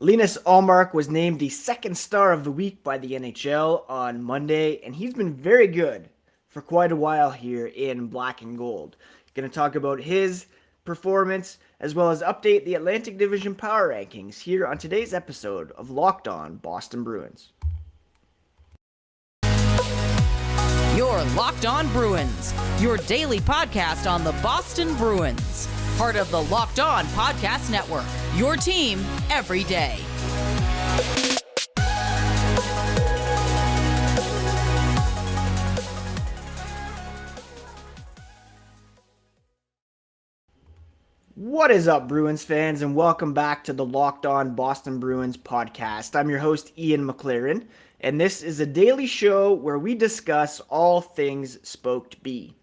Linus Ullmark was named the second star of the week by the NHL on Monday, and he's been very good for quite a while here in black and gold. Going to talk about his performance as well as update the Atlantic Division power rankings here on today's episode of Locked On Boston Bruins. You're Locked On Bruins, your daily podcast on the Boston Bruins. Part of the Locked On Podcast Network, your team every day. What is up, Bruins fans, and welcome back to the Locked On Boston Bruins podcast. I'm your host, Ian McLaren, and this is a daily show where we discuss all things Spoked B.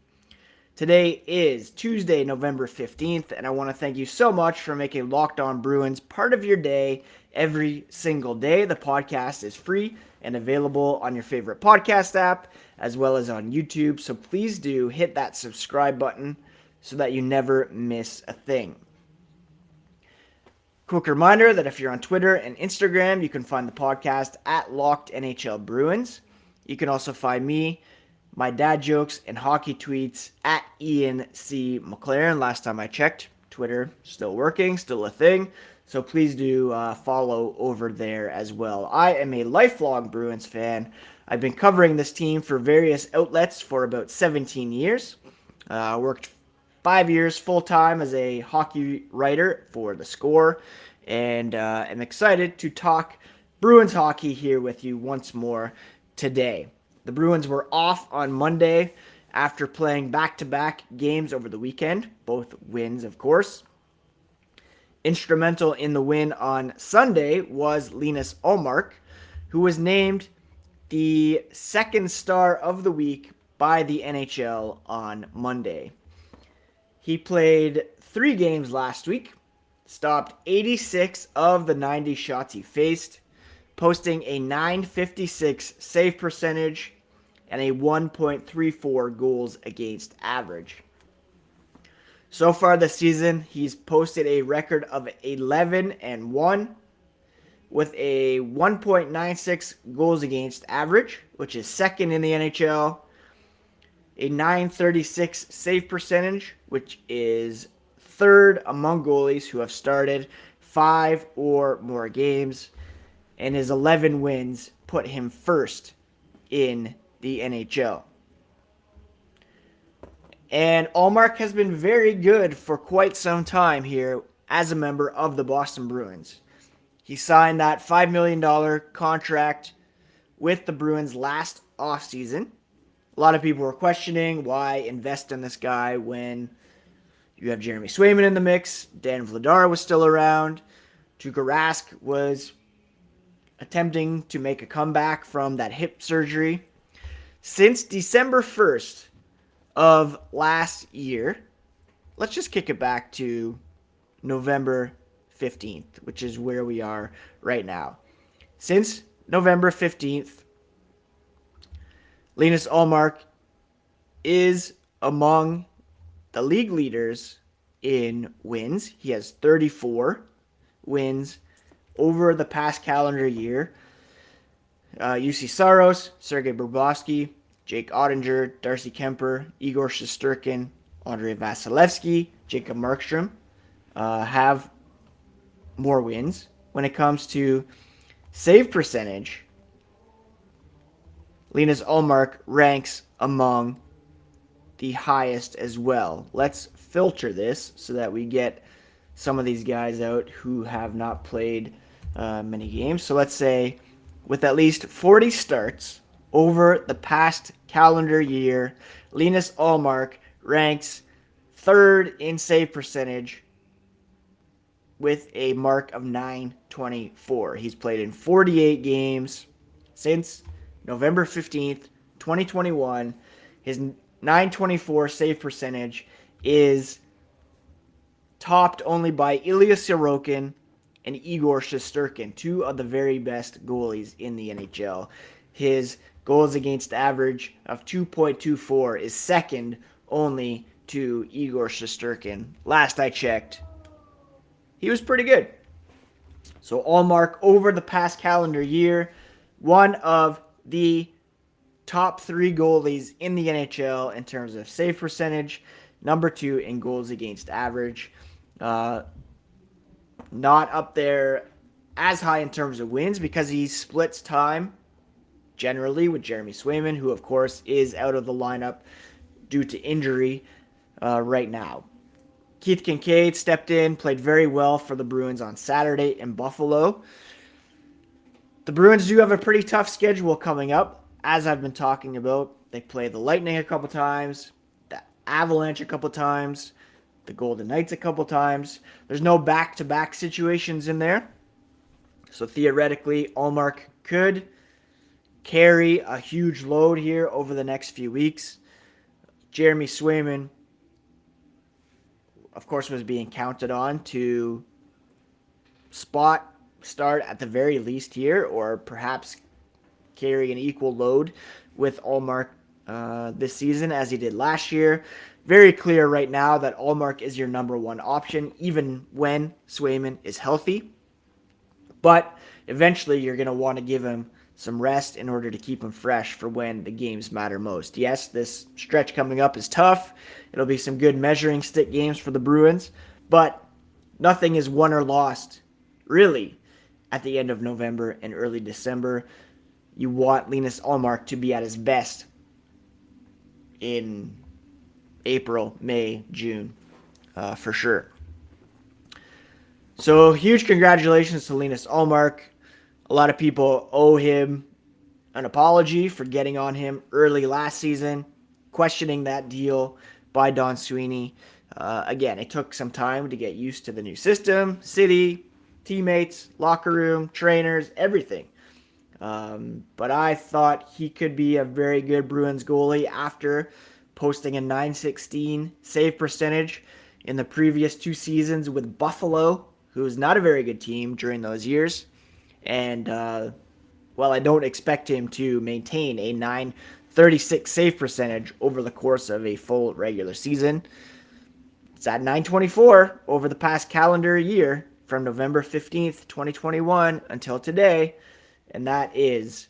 Today is Tuesday, November 15th, and I want to thank you so much for making Locked On Bruins part of your day every single day. The podcast is free and available on your favorite podcast app as well as on YouTube, so please do hit that subscribe button so that you never miss a thing. Quick reminder that if you're on Twitter and Instagram, you can find the podcast at Locked NHL Bruins. You can also find me, my dad jokes, and hockey tweets at Ian C. McLaren. Last time I checked, Twitter still working, still a thing. So please do follow over there as well. I am a lifelong Bruins fan. I've been covering this team for various outlets for about 17 years. Worked 5 years full-time as a hockey writer for The Score. And I'm excited to talk Bruins hockey here with you once more today. The Bruins were off on Monday after playing back-to-back games over the weekend, both wins, of course. Instrumental in the win on Sunday was Linus Ullmark, who was named the second star of the week by the NHL on Monday. He played 3 games last week, stopped 86 of the 90 shots he faced, posting a .956 save percentage and a 1.34 goals against average. So far this season, he's posted a record of 11-1 with a 1.96 goals against average, which is second in the NHL, a .936 save percentage, which is third among goalies who have started 5 or more games, and his 11 wins put him first in the NHL. And Ullmark has been very good for quite some time here as a member of the Boston Bruins. He signed that $5 million contract with the Bruins last offseason. A lot of people were questioning why invest in this guy when you have Jeremy Swayman in the mix. Dan Vladar was still around. Tuukka Rask was attempting to make a comeback from that hip surgery. Since December 1st of last year, let's just kick it back to November 15th, which is where we are right now. Since November 15th, Linus Ullmark is among the league leaders in wins. He has 34 wins over the past calendar year. UC Saros, Sergei Bobrovsky, Jake Ottinger, Darcy Kemper, Igor Shesterkin, Andrei Vasilevsky, Jacob Markstrom have more wins. When it comes to save percentage, Linus Ullmark ranks among the highest as well. Let's filter this so that we get some of these guys out who have not played many games. So let's say with at least 40 starts over the past calendar year, Linus Ullmark ranks third in save percentage with a mark of .924. He's played in 48 games since November 15th, 2021. His .924 save percentage is topped only by Ilya Sorokin and Igor Shesterkin, 2 of the very best goalies in the NHL. His goals against average of 2.24 is second only to Igor Shesterkin. Last I checked, he was pretty good. So Ullmark, over the past calendar year, one of the top 3 goalies in the NHL in terms of save percentage, number 2 in goals against average. Not up there as high in terms of wins because he splits time generally with Jeremy Swayman, who of course is out of the lineup due to injury right now. Keith Kincaid stepped in, played very well for the Bruins on Saturday in Buffalo. The Bruins do have a pretty tough schedule coming up, as I've been talking about. They play the Lightning a couple times, the Avalanche a couple times, the Golden Knights a couple times. There's no back-to-back situations in there. So theoretically, Ullmark could carry a huge load here over the next few weeks. Jeremy Swayman, of course, was being counted on to spot start at the very least here, or perhaps carry an equal load with Ullmark this season as he did last year. Very clear right now that Ullmark is your number one option, even when Swayman is healthy. But eventually you're going to want to give him some rest in order to keep him fresh for when the games matter most. Yes, this stretch coming up is tough. It'll be some good measuring stick games for the Bruins, but nothing is won or lost, really, at the end of November and early December. You want Linus Ullmark to be at his best in April, May, June, for sure. So huge congratulations to Linus Ullmark. A lot of people owe him an apology for getting on him early last season, questioning that deal by Don Sweeney. Again, it took some time to get used to the new system, city, teammates, locker room, trainers, everything. But I thought he could be a very good Bruins goalie after posting a .916 save percentage in the previous 2 seasons with Buffalo, who was not a very good team during those years. And, well, I don't expect him to maintain a .936 save percentage over the course of a full regular season. It's at .924 over the past calendar year from November 15th, 2021 until today. And that is,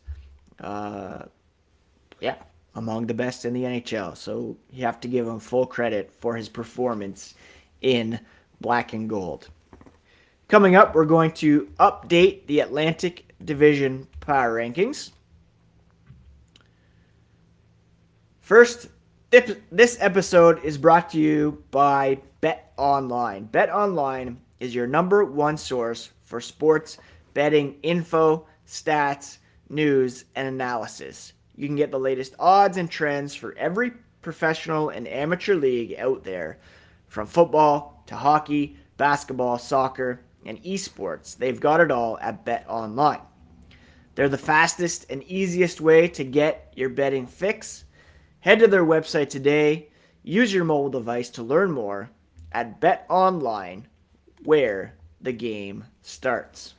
among the best in the NHL. So you have to give him full credit for his performance in black and gold. Coming up, we're going to update the Atlantic Division power rankings. First, this episode is brought to you by BetOnline. BetOnline is your number one source for sports betting info, stats, news, and analysis. You can get the latest odds and trends for every professional and amateur league out there, from football to hockey, basketball, soccer, and esports. They've got it all at BetOnline. They're the fastest and easiest way to get your betting fix. Head to their website today. Use your mobile device to learn more at BetOnline, where the game starts.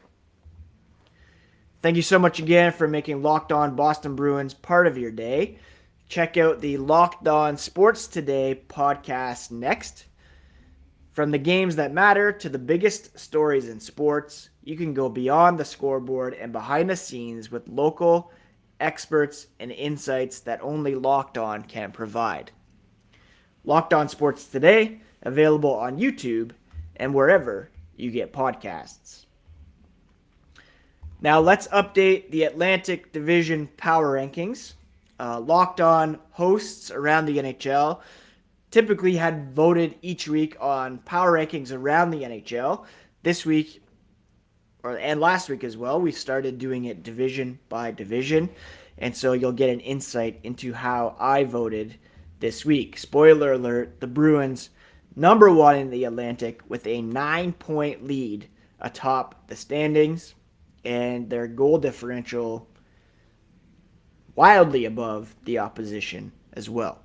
Thank you so much again for making Locked On Boston Bruins part of your day. Check out the Locked On Sports Today podcast next. From the games that matter to the biggest stories in sports, you can go beyond the scoreboard and behind the scenes with local experts and insights that only Locked On can provide. Locked On Sports Today, available on YouTube and wherever you get podcasts. Now let's update the Atlantic Division power rankings. Locked On hosts around the NHL typically had voted each week on power rankings around the NHL. This week, and last week as well, we started doing it division by division. And so you'll get an insight into how I voted this week. Spoiler alert, the Bruins, number one in the Atlantic with a 9-point lead atop the standings. And their goal differential wildly above the opposition as well.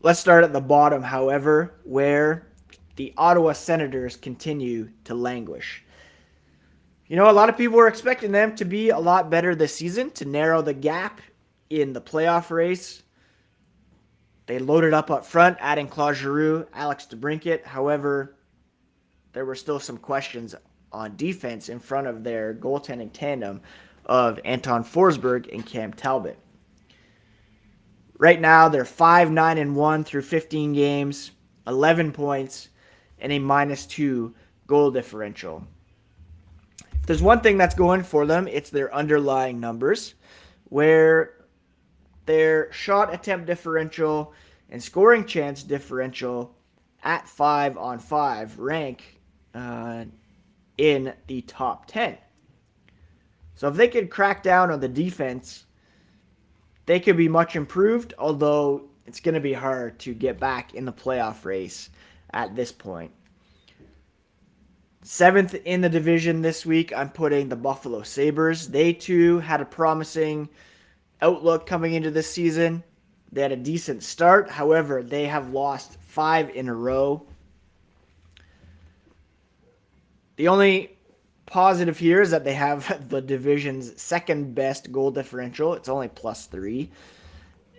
Let's start at the bottom, however, where the Ottawa Senators continue to languish. You know, a lot of people were expecting them to be a lot better this season, to narrow the gap in the playoff race. They loaded up front, adding Claude Giroux, Alex DeBrincat. However, there were still some questions on defense in front of their goaltending tandem of Anton Forsberg and Cam Talbot. Right now, they're 5-9-1 through 15 games, 11 points, and a -2 goal differential. If there's one thing that's going for them, it's their underlying numbers, where their shot attempt differential and scoring chance differential at 5-on-5 rank in the top 10. So if they could crack down on the defense, they could be much improved, although it's going to be hard to get back in the playoff race at this point. 7th in the division this week, I'm putting the Buffalo Sabres. They too had a promising outlook coming into this season. They had a decent start. However, they have lost 5 in a row. The only positive here is that they have the division's second best goal differential. It's only +3.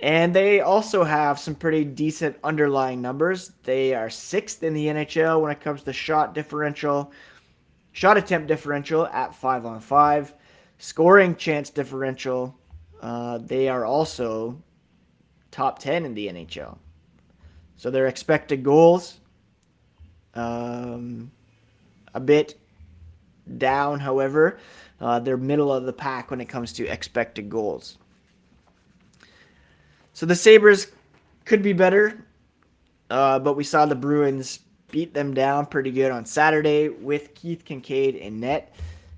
And they also have some pretty decent underlying numbers. They are 6th in the NHL when it comes to shot attempt differential at 5-on-5. Scoring chance differential, they are also top 10 in the NHL. So their expected goals, a bit down, however. They're middle of the pack when it comes to expected goals. So the Sabres could be better, but we saw the Bruins beat them down pretty good on Saturday with Keith Kincaid in net,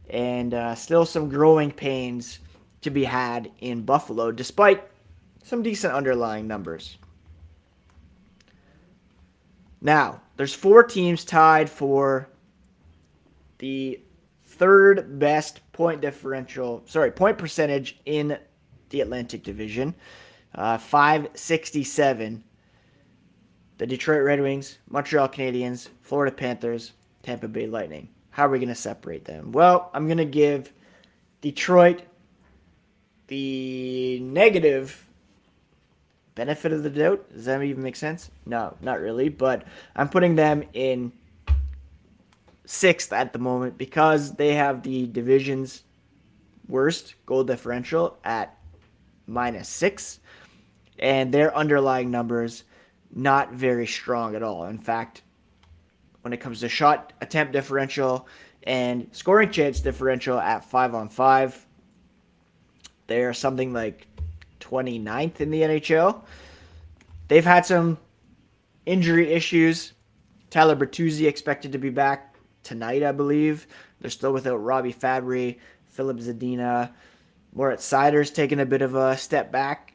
and still some growing pains to be had in Buffalo, despite some decent underlying numbers. Now, there's 4 teams tied for the third best point percentage in the Atlantic Division. 567. The Detroit Red Wings, Montreal Canadiens, Florida Panthers, Tampa Bay Lightning. How are we going to separate them? Well, I'm going to give Detroit the negative benefit of the doubt. Does that even make sense? No, not really. But I'm putting them in 6th at the moment because they have the division's worst goal differential at -6. And their underlying numbers, not very strong at all. In fact, when it comes to shot attempt differential and scoring chance differential at 5-on-5, they're something like 29th in the NHL. They've had some injury issues. Tyler Bertuzzi expected to be back tonight, I believe. They're still without Robbie Fabry, Philip Zadina. Moritz Seider's taken a bit of a step back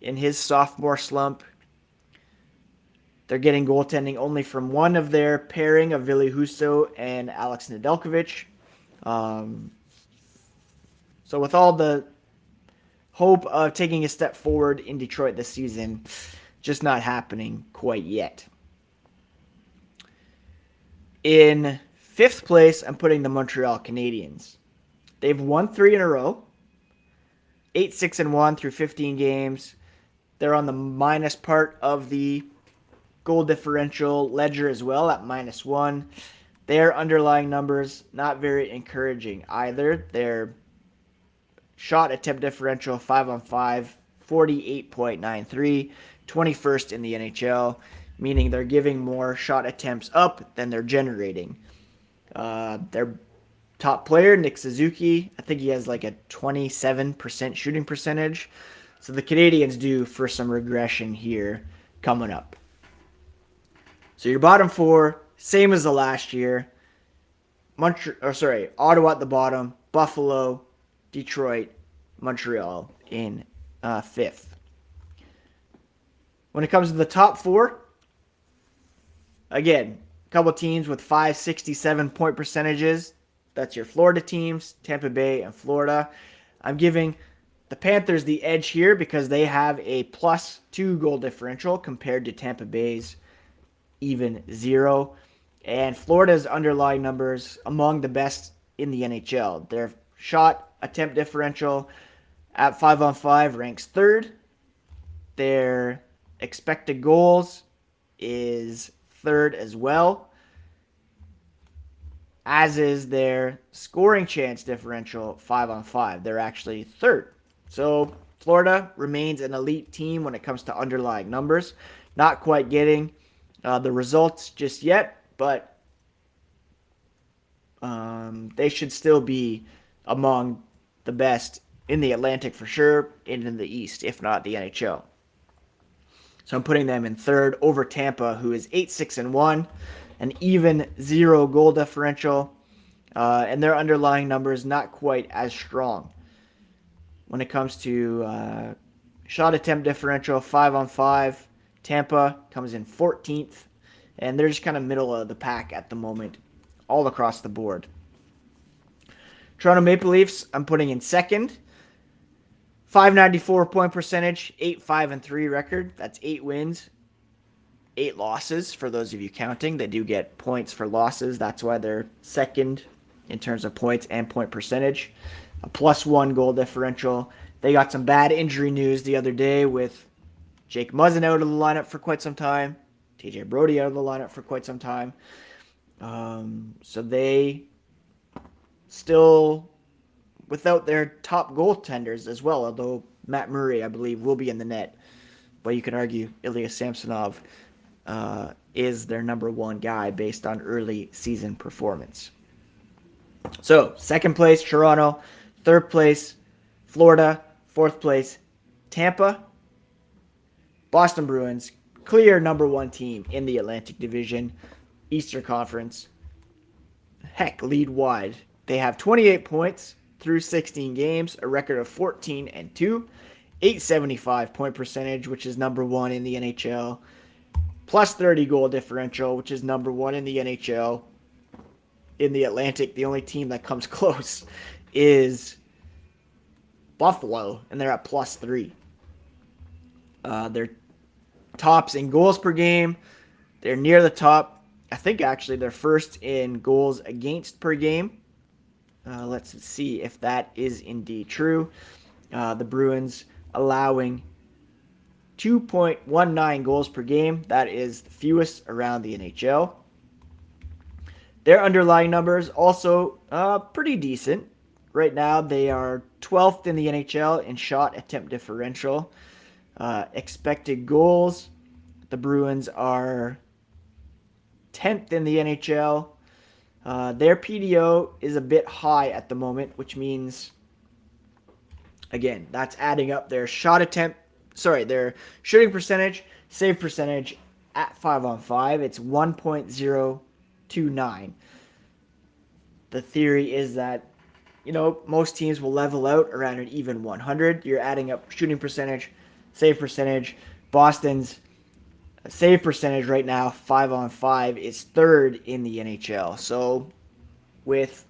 in his sophomore slump. They're getting goaltending only from one of their pairing of Ville Husso and Alex Nedeljkovic. So with all the hope of taking a step forward in Detroit this season, just not happening quite yet. In 5th place, I'm putting the Montreal Canadiens. They've won 3 in a row. 8-6-1 through 15 games. They're on the minus part of the goal differential ledger as well at -1. Their underlying numbers, not very encouraging either. Their shot attempt differential 5-on-5, 48.93, 21st in the NHL, meaning they're giving more shot attempts up than they're generating. Their top player, Nick Suzuki, I think he has like a 27% shooting percentage. So the Canadiens due for some regression here coming up. So your bottom 4, same as the last year. Ottawa at the bottom, Buffalo, Detroit, Montreal in 5th. When it comes to the top 4, again, a couple teams with 567 point percentages. That's your Florida teams, Tampa Bay and Florida. I'm giving the Panthers the edge here because they have a +2 goal differential compared to Tampa Bay's even 0. And Florida's underlying numbers among the best in the NHL. Their shot attempt differential at 5-on-5 ranks 3rd. Their expected goals is 3rd as well. as is their scoring chance differential 5-on-5. They're actually third. So Florida remains an elite team when it comes to underlying numbers. Not quite getting the results just yet, but they should still be among the best in the Atlantic for sure, and in the East, if not the NHL. So I'm putting them in third over Tampa, who is 8-6-1, an even 0 goal differential, and their underlying numbers not quite as strong. When it comes to shot attempt differential, 5-on-5, Tampa comes in 14th, and they're just kind of middle of the pack at the moment, all across the board. Toronto Maple Leafs, I'm putting in second. 594 point percentage, 8-5-3 record. That's 8 wins, 8 losses for those of you counting. They do get points for losses. That's why they're second in terms of points and point percentage. A +1 goal differential. They got some bad injury news the other day with Jake Muzzin out of the lineup for quite some time. TJ Brody out of the lineup for quite some time. So they still without their top goaltenders as well, although Matt Murray, I believe, will be in the net. But you can argue Ilya Samsonov is their number one guy based on early season performance. So, second place, Toronto. Third place, Florida. Fourth place, Tampa. Boston Bruins, clear number one team in the Atlantic Division, Eastern Conference. Heck, lead wide. They have 28 points through 16 games, a record of 14-2, 875 point percentage, which is number one in the NHL, plus 30 goal differential, which is number one in the NHL. In the Atlantic, the only team that comes close is Buffalo, and they're at +3. They're tops in goals per game. They're near the top. I think actually they're first in goals against per game. Let's see if that is indeed true. The Bruins allowing 2.19 goals per game. That is the fewest around the NHL. Their underlying numbers also pretty decent. Right now they are 12th in the NHL in shot attempt differential. Expected goals, the Bruins are 10th in the NHL. Their PDO is a bit high at the moment, which means, again, that's adding up their their shooting percentage, save percentage at 5-on-5. It's 1.029. The theory is that, most teams will level out around an even 100. You're adding up shooting percentage, save percentage. Boston's save percentage right now, 5-on-5, is third in the NHL. So with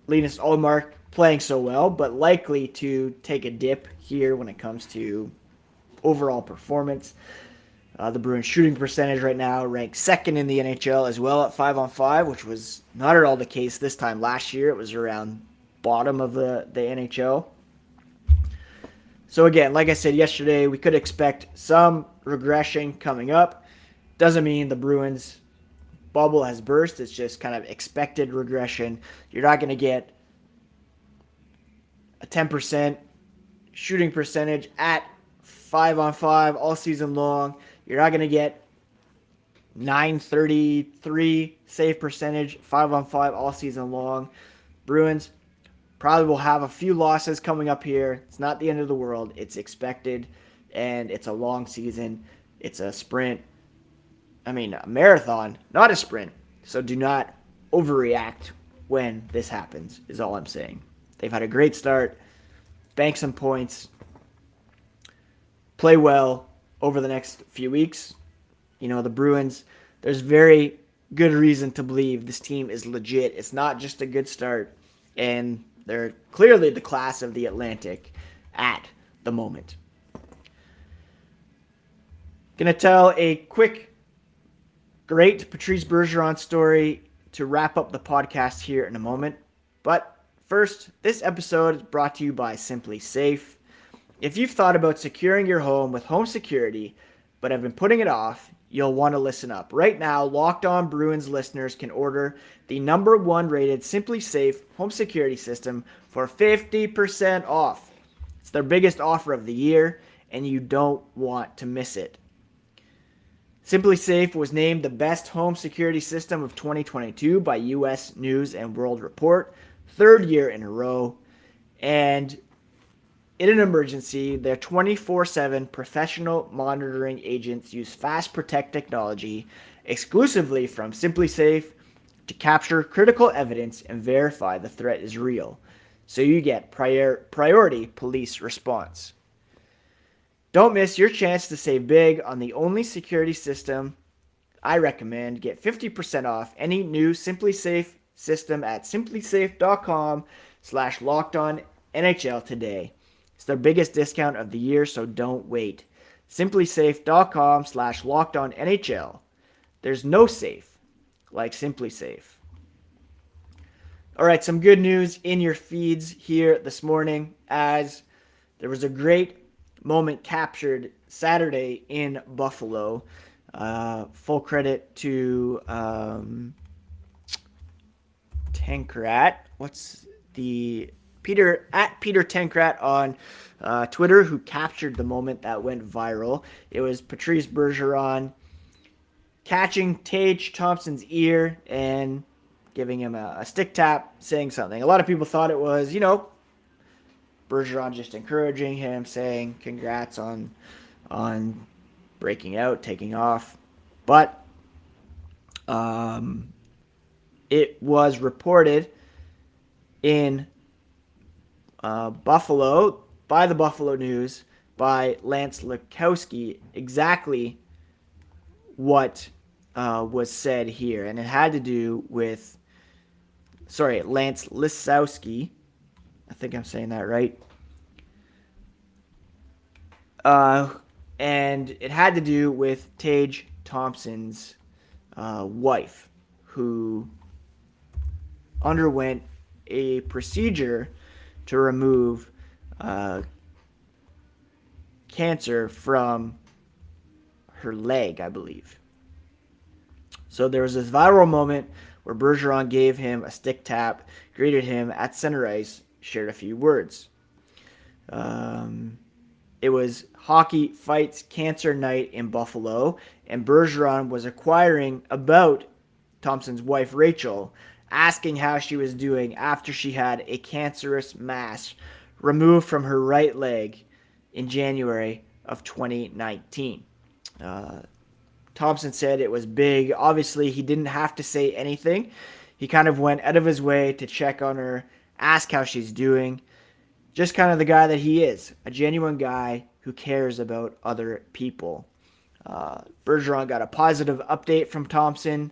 Linus Ullmark playing so well, but likely to take a dip here when it comes to overall performance. The Bruins shooting percentage right now ranks second in the NHL as well at 5-on-5, which was not at all the case this time last year. It was around bottom of the NHL. So again, like I said yesterday, we could expect some regression coming up. Doesn't mean the Bruins bubble has burst. It's just kind of expected regression. You're not going to get a 10% shooting percentage at 5-on-5 all season long. You're not going to get 933 save percentage 5-on-5 all season long. Bruins probably will have a few losses coming up here. It's not the end of the world. It's expected, and it's a long season. It's a sprint. A marathon, not a sprint. So do not overreact when this happens, is all I'm saying. They've had a great start. Bank some points. Play well over the next few weeks. The Bruins, there's very good reason to believe this team is legit. It's not just a good start, and they're clearly the class of the Atlantic at the moment. Gonna tell a quick, great Patrice Bergeron story to wrap up the podcast here in a moment. But first, this episode is brought to you by SimpliSafe. If you've thought about securing your home with home security, but have been putting it off, you'll want to listen up. Right now, Locked On Bruins listeners can order the #1 rated SimpliSafe home security system for 50% off. It's their biggest offer of the year, and you don't want to miss it. SimpliSafe was named the best home security system of 2022 by U.S. News and World Report, third year in a row. And in an emergency, their 24/7 professional monitoring agents use Fast Protect technology exclusively from SimpliSafe to capture critical evidence and verify the threat is real, so you get priority police response. Don't miss your chance to save big on the only security system I recommend. Get 50% off any new SimpliSafe system at simplisafe.com/lockedonnhl today. It's their biggest discount of the year, so don't wait. simplisafe.com/lockedonnhl. There's no safe like SimpliSafe. All right, some good news in your feeds here this morning, as there was a great moment captured Saturday in Buffalo. Full credit to Tankrat. What's the Peter Tankrat on Twitter, who captured the moment that went viral. It was Patrice Bergeron catching Tage Thompson's ear and giving him a stick tap, saying something. A lot of people thought it was, Bergeron just encouraging him, saying congrats on breaking out, taking off. But it was reported in Buffalo by the Buffalo News by Lance Lukowski exactly what was said here, and it had to do with Lance Lisowski. I think I'm saying that right. And it had to do with Tage Thompson's wife, who underwent a procedure to remove cancer from her leg, I believe. So there was this viral moment where Bergeron gave him a stick tap, greeted him at center ice, shared a few words. It was Hockey Fights Cancer Night in Buffalo, and Bergeron was inquiring about Thompson's wife, Rachel, asking how she was doing after she had a cancerous mass removed from her right leg in January of 2019. Thompson said it was big. Obviously, he didn't have to say anything. He kind of went out of his way to check on her, ask how she's doing. Just kind of the guy that he is, a genuine guy who cares about other people. Bergeron got a positive update from Thompson.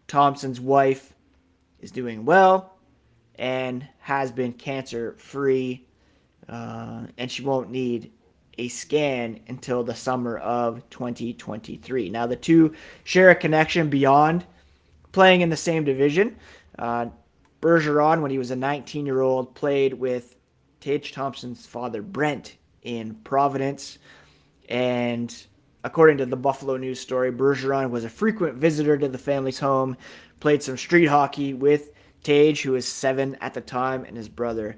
Thompson's wife is doing well and has been cancer-free, and she won't need a scan until the summer of 2023. Now, the two share a connection beyond playing in the same division. Bergeron, when he was a 19-year-old, played with Tage Thompson's father, Brent, in Providence. And according to the Buffalo News story, Bergeron was a frequent visitor to the family's home, played some street hockey with Tage, who was 7 at the time, and his brother,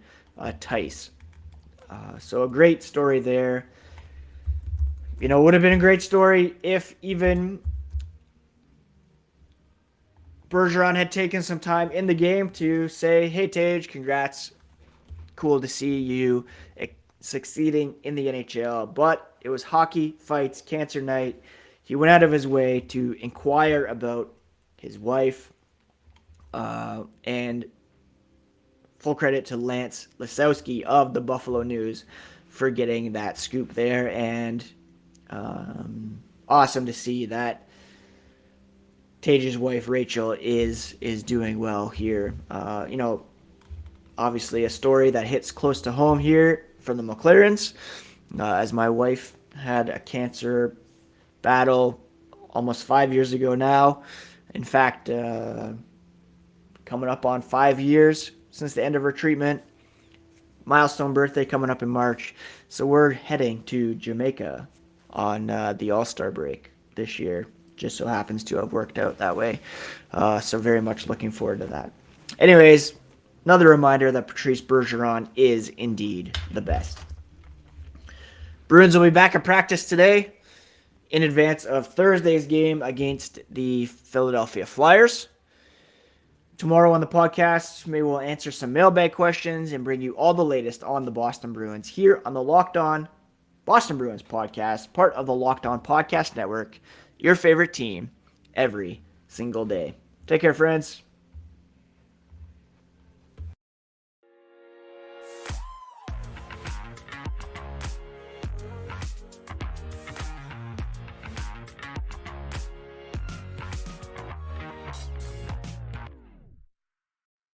Tice. So a great story there. Would have been a great story if even Bergeron had taken some time in the game to say, hey, Tage, congrats. Cool to see you succeeding in the NHL. But it was Hockey Fights Cancer Night. He went out of his way to inquire about his wife. And full credit to Lance Lisowski of the Buffalo News for getting that scoop there. And awesome to see that Tage's wife, Rachel, is doing well here. Obviously a story that hits close to home here for the McLarens, as my wife had a cancer battle almost 5 years ago now. In fact, coming up on 5 years since the end of her treatment. Milestone birthday coming up in March. So we're heading to Jamaica on the All-Star break. this year. Just so happens to have worked out that way. So very much looking forward to that. Anyways, another reminder that Patrice Bergeron is indeed the best. Bruins will be back at practice today in advance of Thursday's game against the Philadelphia Flyers. Tomorrow on the podcast, maybe we'll answer some mailbag questions and bring you all the latest on the Boston Bruins here on the Locked On Boston Bruins podcast, part of the Locked On Podcast Network, your favorite team every single day. Take care, friends.